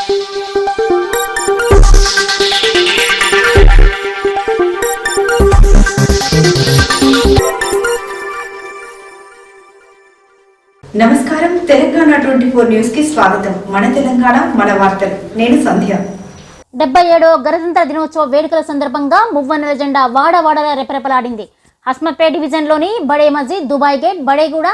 నమస్కారం తెలంగాణ 24 న్యూస్ కి స్వాగతం. మన తెలంగాణ మన వార్తలు. నేను సంధ్య. 77వ గణతంత్ర దినోత్సవ వేడుకల సందర్భంగా మువ్వన్నెల జెండా వాడవాడలా రెపరెపలాడింది. హస్మత్పేట్ డివిజన్లోని Bade Masjid, Dubai Gate, Badeguda,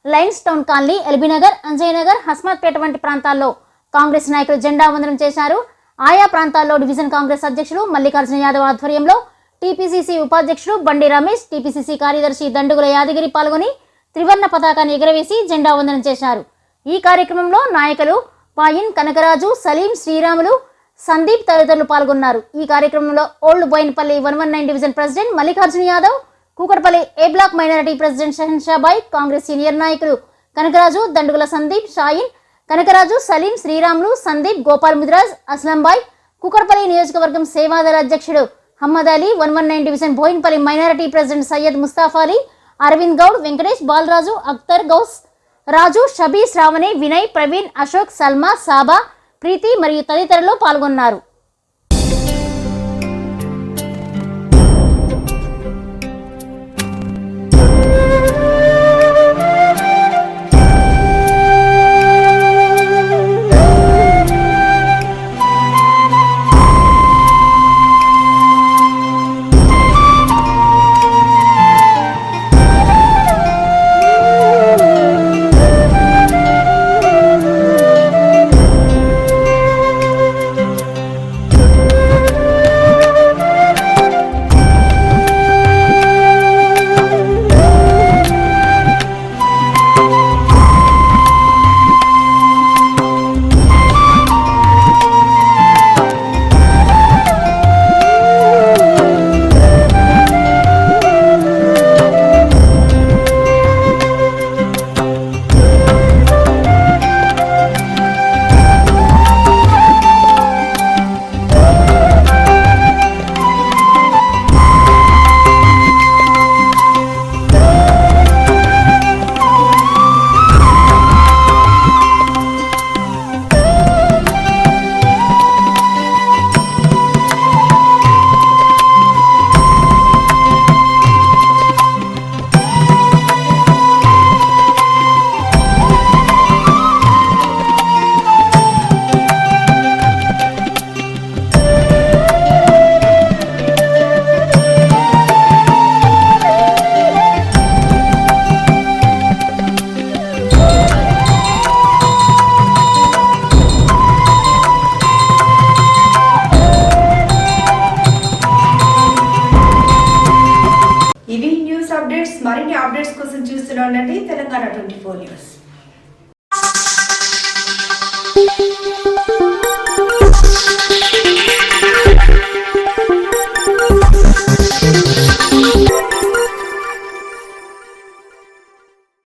Lions Town Colony, LB Nagar, Anjaiah Nagar, Hasmathpet వంటి ప్రాంతాల్లో కాంగ్రెస్ నాయకులు జెండా వందనం చేశారు. ఆయా ప్రాంతాల్లో డివిజన్ కాంగ్రెస్ అధ్యక్షుడు మల్లికార్జున యాదవ్ ఆధ్వర్యంలో టీపీసీసీ ఉపాధ్యక్షుడు బండి రమేష్, టీపీసీసీ కార్యదర్శి దండుగుల యాదగిరి పాల్గొని త్రివర్ణ పతాకాన్ని ఎగరవేసి జెండా వందనం చేశారు. ఈ కార్యక్రమంలో నాయకులు పాయిన్ కనకరాజు, సలీం, శ్రీరాములు, సందీప్ తదితరులు పాల్గొన్నారు. ఈ కార్యక్రమంలో old Bowenpally 119 division president Mallikarjuna Yadav, Kukatpally A block minority president Shahanshabhai, Congress senior నాయకులు కనకరాజు, దండుగుల సందీప్, షాయిన్, కనకరాజు, సలీం, శ్రీరాములు, సందీప్, గోపాల్ ముదిరాజ్, అస్లంబాయ్, కూకట్పల్లి నియోజకవర్గం సేవాదళ అధ్యక్షుడు Hammad Ali, 119 division Bowenpally minority president Syed Mustafa Ali, Aravind Goud, Venkatesh, Balaraju, Akhtar, Gous Raju, Shabi, Sravani, Vinay, Praveen, Ashok, Salma, Saba, Preethi మరియు తదితరులు పాల్గొన్నారు. మరిన్ని అప్డేట్స్ కోసం చూస్తూనే ఉండండి తెలంగాణ 24 న్యూస్.